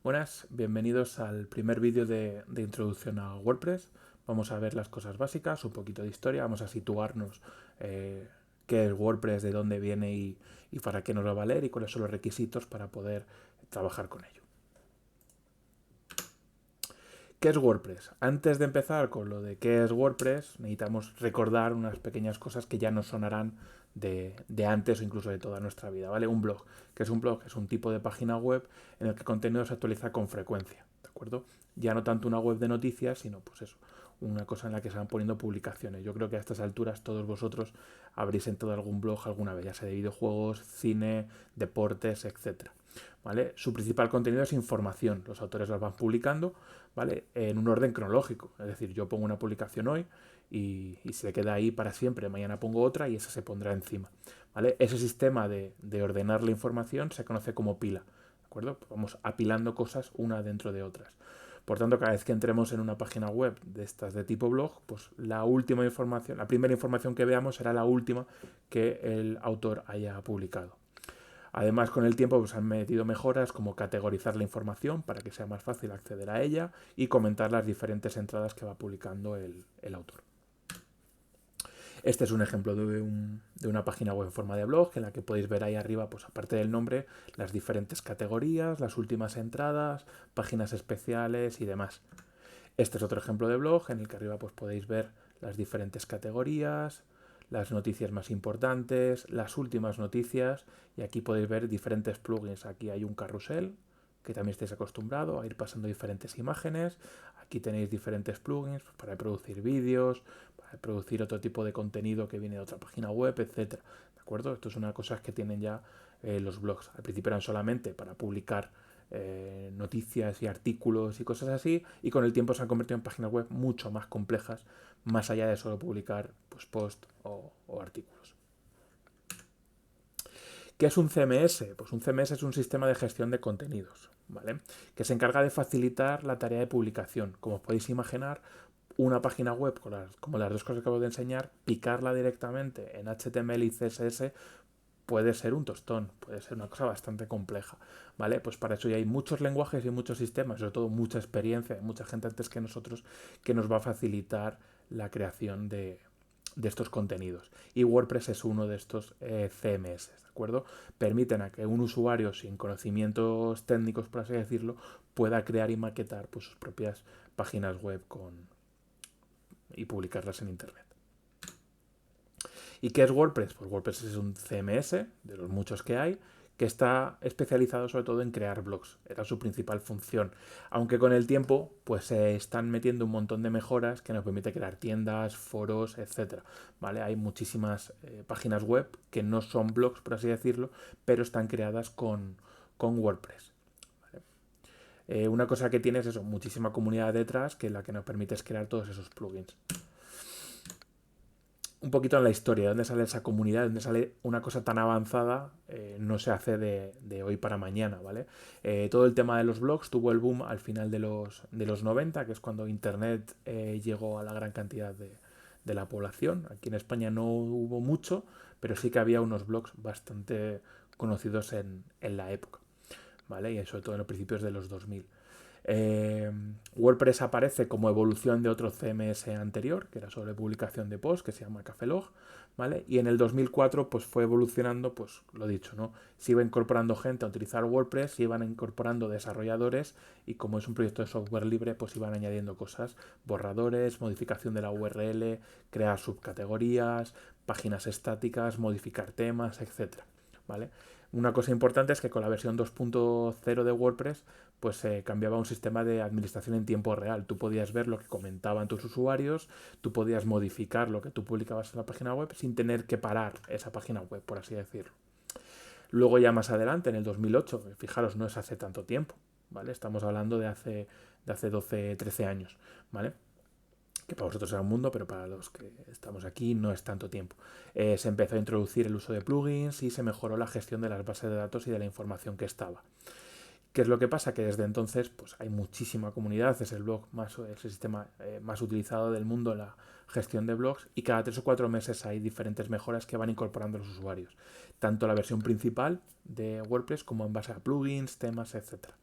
Buenas, bienvenidos al primer vídeo de introducción a WordPress. Vamos a ver las cosas básicas, un poquito de historia, vamos a situarnos qué es WordPress, de dónde viene y para qué nos va a valer y cuáles son los requisitos para poder trabajar con ello. ¿Qué es WordPress? Antes de empezar con lo de qué es WordPress, necesitamos recordar unas pequeñas cosas que ya nos sonarán de antes o incluso de toda nuestra vida, ¿vale? Un blog. ¿Qué es un blog? Es un tipo de página web en el que el contenido se actualiza con frecuencia, ¿de acuerdo? Ya no tanto una web de noticias, sino pues eso, una cosa en la que se van poniendo publicaciones. Yo creo que a estas alturas todos vosotros habréis entrado a algún blog alguna vez, ya sea de videojuegos, cine, deportes, etcétera. ¿Vale? Su principal contenido es información. Los autores las van publicando, ¿vale? En un orden cronológico. Es decir, yo pongo una publicación hoy y se queda ahí para siempre. Mañana pongo otra y esa se pondrá encima. ¿Vale? Ese sistema de ordenar la información se conoce como pila. ¿De acuerdo? Vamos apilando cosas una dentro de otras. Por tanto, cada vez que entremos en una página web de estas de tipo blog, pues la última información, la primera información que veamos será la última que el autor haya publicado. Además, con el tiempo pues, han metido mejoras como categorizar la información para que sea más fácil acceder a ella y comentar las diferentes entradas que va publicando el autor. Este es un ejemplo de una página web en forma de blog en la que podéis ver ahí arriba, pues aparte del nombre, las diferentes categorías, las últimas entradas, páginas especiales y demás. Este es otro ejemplo de blog en el que arriba pues, podéis ver las diferentes categorías, las noticias más importantes, las últimas noticias y aquí podéis ver diferentes plugins. Aquí hay un carrusel que también estáis acostumbrado a ir pasando diferentes imágenes. Aquí tenéis diferentes plugins para producir vídeos, para producir otro tipo de contenido que viene de otra página web, etcétera. ¿De acuerdo? Esto es una cosa que tienen ya los blogs. Al principio eran solamente para publicar noticias y artículos y cosas así, y con el tiempo se han convertido en páginas web mucho más complejas, más allá de solo publicar pues, post o artículos. ¿Qué es un CMS? Pues un CMS es un sistema de gestión de contenidos, ¿vale? Que se encarga de facilitar la tarea de publicación. Como os podéis imaginar, una página web como las dos cosas que acabo de enseñar, picarla directamente en HTML y CSS puede ser un tostón, puede ser una cosa bastante compleja, ¿vale? Pues para eso ya hay muchos lenguajes y muchos sistemas, sobre todo mucha experiencia, mucha gente antes que nosotros que nos va a facilitar la creación de estos contenidos. Y WordPress es uno de estos CMS, ¿de acuerdo? Permiten a que un usuario sin conocimientos técnicos, por así decirlo, pueda crear y maquetar pues, sus propias páginas web y publicarlas en Internet. ¿Y qué es WordPress? Pues WordPress es un CMS, de los muchos que hay, que está especializado sobre todo en crear blogs. Era su principal función. Aunque con el tiempo, pues se están metiendo un montón de mejoras que nos permite crear tiendas, foros, etcétera. ¿Vale? Hay muchísimas páginas web que no son blogs, por así decirlo, pero están creadas con WordPress. ¿Vale? Una cosa que tiene es eso, muchísima comunidad detrás, que es la que nos permite es crear todos esos plugins. Un poquito en la historia, de dónde sale esa comunidad, de dónde sale una cosa tan avanzada, no se hace de hoy para mañana, ¿vale? Todo el tema de los blogs tuvo el boom al final de los 90, que es cuando Internet llegó a la gran cantidad de la población. Aquí en España no hubo mucho, pero sí que había unos blogs bastante conocidos en la época, ¿vale? Y sobre todo en los principios de los 2000. Eh, WordPress aparece como evolución de otro CMS anterior, que era sobre publicación de post, que se llama Cafelog, ¿vale? Y en el 2004 pues fue evolucionando, pues lo dicho, ¿no? Se iba incorporando gente a utilizar WordPress, se iban incorporando desarrolladores y como es un proyecto de software libre, pues iban añadiendo cosas, borradores, modificación de la URL, crear subcategorías, páginas estáticas, modificar temas, etcétera, ¿vale? Una cosa importante es que con la versión 2.0 de WordPress pues se cambiaba a un sistema de administración en tiempo real. Tú podías ver lo que comentaban tus usuarios, tú podías modificar lo que tú publicabas en la página web sin tener que parar esa página web, por así decirlo. Luego ya más adelante, en el 2008, fijaros, no es hace tanto tiempo, ¿vale? Estamos hablando de hace 12, 13 años, ¿vale? Que para vosotros era un mundo, pero para los que estamos aquí no es tanto tiempo. Se empezó a introducir el uso de plugins y se mejoró la gestión de las bases de datos y de la información que estaba. ¿Qué es lo que pasa? Que desde entonces pues, hay muchísima comunidad, es el blog más, es el sistema más utilizado del mundo en la gestión de blogs y cada 3 o 4 meses hay diferentes mejoras que van incorporando los usuarios, tanto la versión principal de WordPress como en base a plugins, temas, etcétera.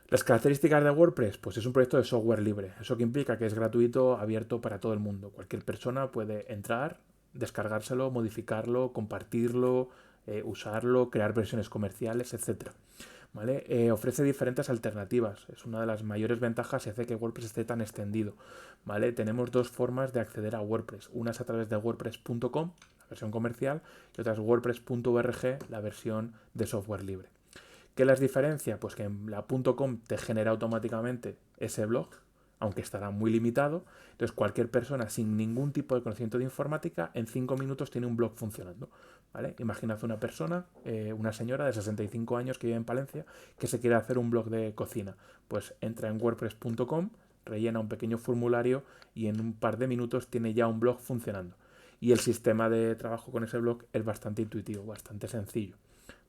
Las características de WordPress, pues es un proyecto de software libre. Eso que implica que es gratuito, abierto para todo el mundo. Cualquier persona puede entrar, descargárselo, modificarlo, compartirlo, usarlo, crear versiones comerciales, etcétera. ¿Vale? Ofrece diferentes alternativas. Es una de las mayores ventajas y hace que WordPress esté tan extendido. ¿Vale? Tenemos dos formas de acceder a WordPress. Una es a través de wordpress.com, la versión comercial, y otra es wordpress.org, la versión de software libre. ¿Qué las diferencia? Pues que en la .com te genera automáticamente ese blog, aunque estará muy limitado. Entonces cualquier persona sin ningún tipo de conocimiento de informática en 5 minutos tiene un blog funcionando. ¿Vale? Imaginad una persona, una señora de 65 años que vive en Palencia, que se quiere hacer un blog de cocina. Pues entra en wordpress.com, rellena un pequeño formulario y en un par de minutos tiene ya un blog funcionando. Y el sistema de trabajo con ese blog es bastante intuitivo, bastante sencillo.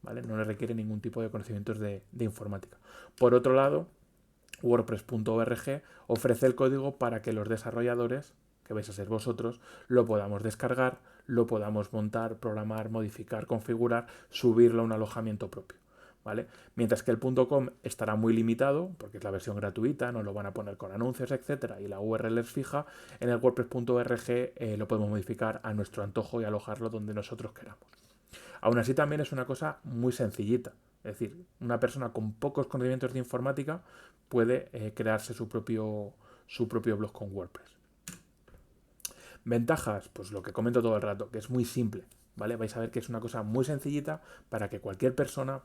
¿Vale? No le requiere ningún tipo de conocimientos de informática. Por otro lado, WordPress.org ofrece el código para que los desarrolladores, que vais a ser vosotros, lo podamos descargar, lo podamos montar, programar, modificar, configurar, subirlo a un alojamiento propio. ¿Vale? Mientras que el .com estará muy limitado, porque es la versión gratuita, no lo van a poner con anuncios, etcétera, y la URL es fija, en el WordPress.org lo podemos modificar a nuestro antojo y alojarlo donde nosotros queramos. Aún así también es una cosa muy sencillita. Es decir, una persona con pocos conocimientos de informática puede crearse su propio blog con WordPress. Ventajas, pues lo que comento todo el rato, que es muy simple. ¿Vale? Vais a ver que es una cosa muy sencillita para que cualquier persona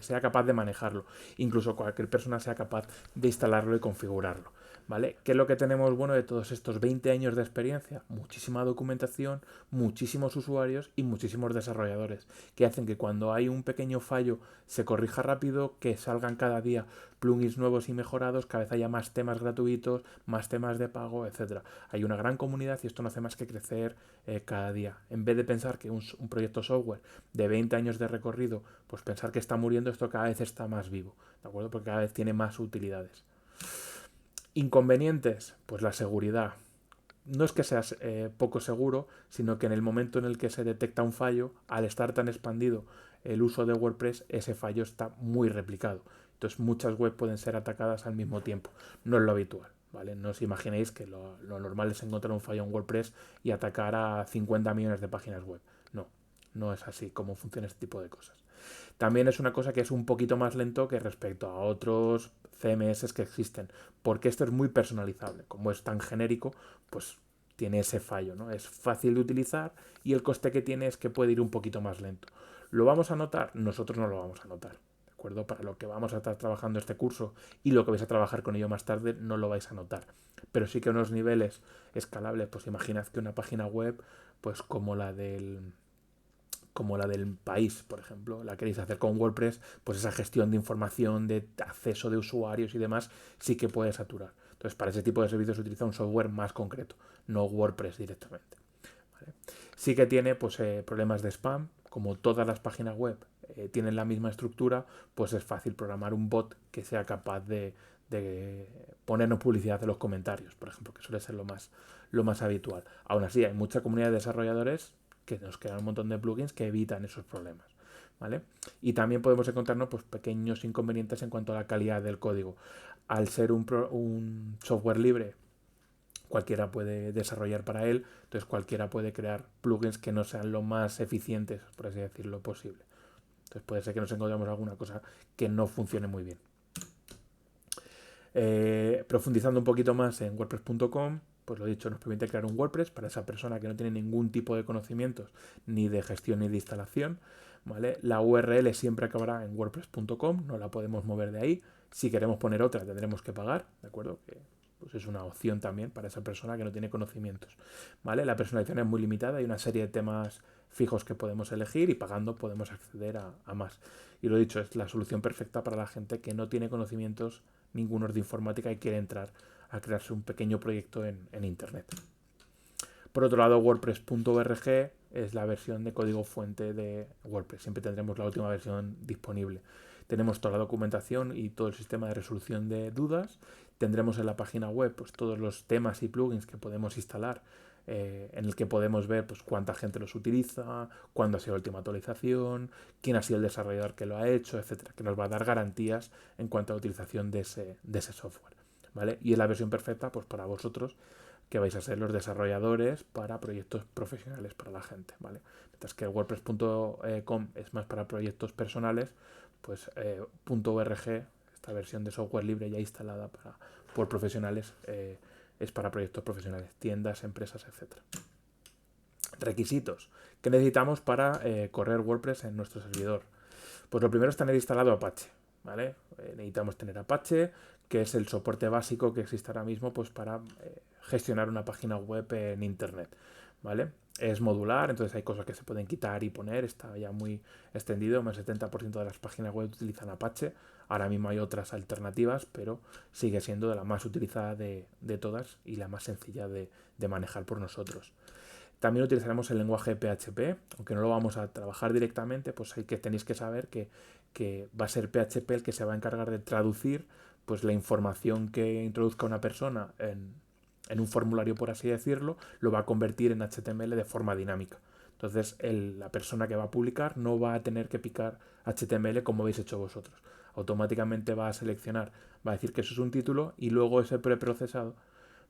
sea capaz de manejarlo. Incluso cualquier persona sea capaz de instalarlo y configurarlo. ¿Vale? ¿Qué es lo que tenemos bueno de todos estos 20 años de experiencia? Muchísima documentación, muchísimos usuarios y muchísimos desarrolladores que hacen que cuando hay un pequeño fallo se corrija rápido, que salgan cada día plugins nuevos y mejorados, cada vez haya más temas gratuitos, más temas de pago, etcétera. Hay una gran comunidad y esto no hace más que crecer cada día. En vez de pensar que un proyecto software de 20 años de recorrido, pues pensar que está muriendo, esto cada vez está más vivo, ¿de acuerdo? Porque cada vez tiene más utilidades. Inconvenientes, pues la seguridad. No es que seas poco seguro, sino que en el momento en el que se detecta un fallo, al estar tan expandido el uso de WordPress, ese fallo está muy replicado. Entonces muchas webs pueden ser atacadas al mismo tiempo. No es lo habitual, ¿vale? No os imaginéis que lo normal es encontrar un fallo en WordPress y atacar a 50 millones de páginas web. No, no es así como funciona este tipo de cosas. También es una cosa que es un poquito más lento que respecto a otros CMS que existen, porque esto es muy personalizable. Como es tan genérico, pues tiene ese fallo, ¿no? Es fácil de utilizar y el coste que tiene es que puede ir un poquito más lento. ¿Lo vamos a notar? Nosotros no lo vamos a notar. ¿De acuerdo? Para lo que vamos a estar trabajando este curso y lo que vais a trabajar con ello más tarde, no lo vais a notar. Pero sí que unos niveles escalables, pues imaginad que una página web, pues como la del país, por ejemplo, la queréis hacer con WordPress, pues esa gestión de información, de acceso de usuarios y demás, sí que puede saturar. Entonces, para ese tipo de servicios se utiliza un software más concreto, no WordPress directamente. ¿Vale? Sí que tiene pues, problemas de spam, como todas las páginas web tienen la misma estructura, pues es fácil programar un bot que sea capaz de ponernos publicidad en los comentarios, por ejemplo, que suele ser lo más habitual. Aún así, hay mucha comunidad de desarrolladores que nos crean un montón de plugins que evitan esos problemas. ¿Vale? Y también podemos encontrarnos pues, pequeños inconvenientes en cuanto a la calidad del código. Al ser un software libre, cualquiera puede desarrollar para él, entonces cualquiera puede crear plugins que no sean lo más eficientes, por así decirlo, posible. Entonces puede ser que nos encontremos alguna cosa que no funcione muy bien. Profundizando un poquito más en WordPress.com, pues lo dicho, nos permite crear un WordPress para esa persona que no tiene ningún tipo de conocimientos ni de gestión ni de instalación. ¿Vale? La URL siempre acabará en WordPress.com, no la podemos mover de ahí. Si queremos poner otra, tendremos que pagar, ¿de acuerdo? Que pues es una opción también para esa persona que no tiene conocimientos. ¿Vale? La personalización es muy limitada, hay una serie de temas fijos que podemos elegir y pagando podemos acceder a más. Y lo dicho, es la solución perfecta para la gente que no tiene conocimientos ninguno de informática y quiere entrar a crearse un pequeño proyecto en Internet. Por otro lado, WordPress.org es la versión de código fuente de WordPress. Siempre tendremos la última versión disponible. Tenemos toda la documentación y todo el sistema de resolución de dudas. Tendremos en la página web pues, todos los temas y plugins que podemos instalar en el que podemos ver pues, cuánta gente los utiliza, cuándo ha sido la última actualización, quién ha sido el desarrollador que lo ha hecho, etcétera, que nos va a dar garantías en cuanto a la utilización de ese software. ¿Vale? Y es la versión perfecta pues, para vosotros, que vais a ser los desarrolladores para proyectos profesionales para la gente, ¿vale? Mientras que WordPress.com es más para proyectos personales, pues .org, esta versión de software libre ya instalada por profesionales, es para proyectos profesionales, tiendas, empresas, etc. Requisitos que necesitamos para correr WordPress en nuestro servidor. Pues lo primero es tener instalado Apache, ¿vale? Necesitamos tener Apache, que es el soporte básico que existe ahora mismo pues, para gestionar una página web en Internet, ¿vale? Es modular, entonces hay cosas que se pueden quitar y poner, está ya muy extendido, más del 70% de las páginas web utilizan Apache, ahora mismo hay otras alternativas, pero sigue siendo de la más utilizada de todas y la más sencilla de manejar por nosotros. También utilizaremos el lenguaje PHP, aunque no lo vamos a trabajar directamente, pues hay que tenéis que saber que va a ser PHP el que se va a encargar de traducir pues la información que introduzca una persona en un formulario, por así decirlo, lo va a convertir en HTML de forma dinámica. Entonces la persona que va a publicar no va a tener que picar HTML como habéis hecho vosotros. Automáticamente va a seleccionar, va a decir que eso es un título y luego ese preprocesado,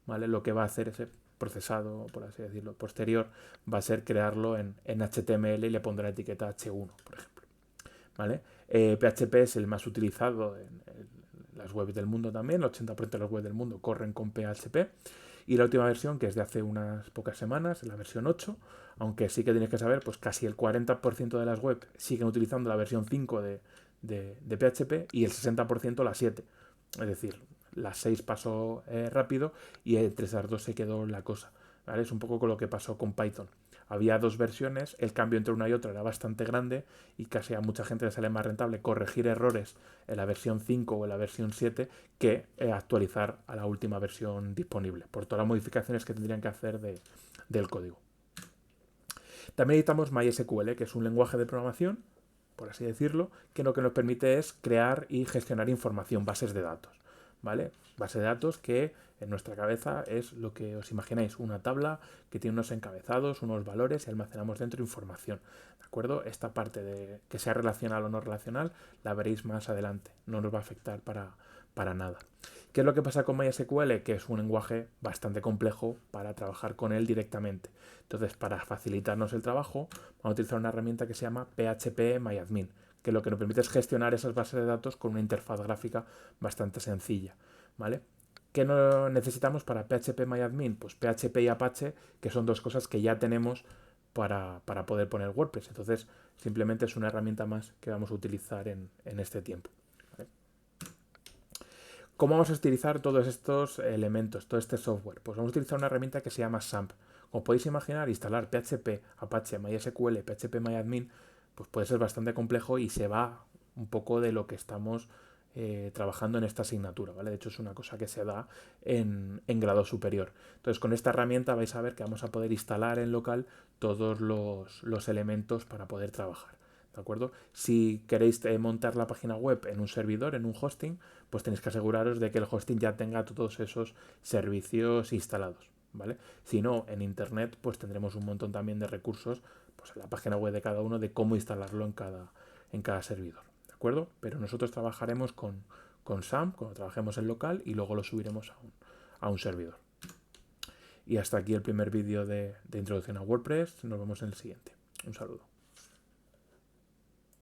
¿vale? Lo que va a hacer ese procesado, por así decirlo, posterior, va a ser crearlo en HTML y le pondrá la etiqueta H1, por ejemplo. ¿Vale? PHP es el más utilizado en las webs del mundo también, el 80% de las webs del mundo corren con PHP. Y la última versión, que es de hace unas pocas semanas, la versión 8, aunque sí que tienes que saber, pues casi el 40% de las webs siguen utilizando la versión 5 de PHP y el 60% la 7. Es decir, la 6 pasó rápido y entre esas dos se quedó la cosa. ¿Vale? Es un poco con lo que pasó con Python. Había dos versiones, el cambio entre una y otra era bastante grande y casi a mucha gente le sale más rentable corregir errores en la versión 5 o en la versión 7 que actualizar a la última versión disponible, por todas las modificaciones que tendrían que hacer del código. También necesitamos MySQL, que es un lenguaje de programación, por así decirlo, que lo que nos permite es crear y gestionar información, bases de datos, ¿vale? Base de datos que en nuestra cabeza es lo que os imagináis, una tabla que tiene unos encabezados, unos valores y almacenamos dentro información, ¿de acuerdo? Esta parte de que sea relacional o no relacional la veréis más adelante, no nos va a afectar para nada. ¿Qué es lo que pasa con MySQL? Que es un lenguaje bastante complejo para trabajar con él directamente. Entonces, para facilitarnos el trabajo, vamos a utilizar una herramienta que se llama PHP-MyAdmin, que lo que nos permite es gestionar esas bases de datos con una interfaz gráfica bastante sencilla, ¿vale? ¿Qué no necesitamos para PHP-MyAdmin? Pues PHP y Apache, que son dos cosas que ya tenemos para poder poner WordPress. Entonces, simplemente es una herramienta más que vamos a utilizar en este tiempo. ¿Vale? ¿Cómo vamos a utilizar todos estos elementos, todo este software? Pues vamos a utilizar una herramienta que se llama SAMP. Como podéis imaginar, instalar PHP, Apache, MySQL, PHP-MyAdmin, pues puede ser bastante complejo y se va un poco de lo que estamos trabajando en esta asignatura, ¿vale? De hecho, es una cosa que se da en grado superior. Entonces, con esta herramienta vais a ver que vamos a poder instalar en local todos los elementos para poder trabajar. ¿De acuerdo? Si queréis montar la página web en un servidor, en un hosting, pues tenéis que aseguraros de que el hosting ya tenga todos esos servicios instalados, ¿vale? Si no, en internet, pues tendremos un montón también de recursos, pues en la página web de cada uno, de cómo instalarlo en cada servidor, ¿de acuerdo? Pero nosotros trabajaremos con SAMP cuando trabajemos en local y luego lo subiremos a un servidor. Y hasta aquí el primer vídeo de introducción a WordPress. Nos vemos en el siguiente. Un saludo.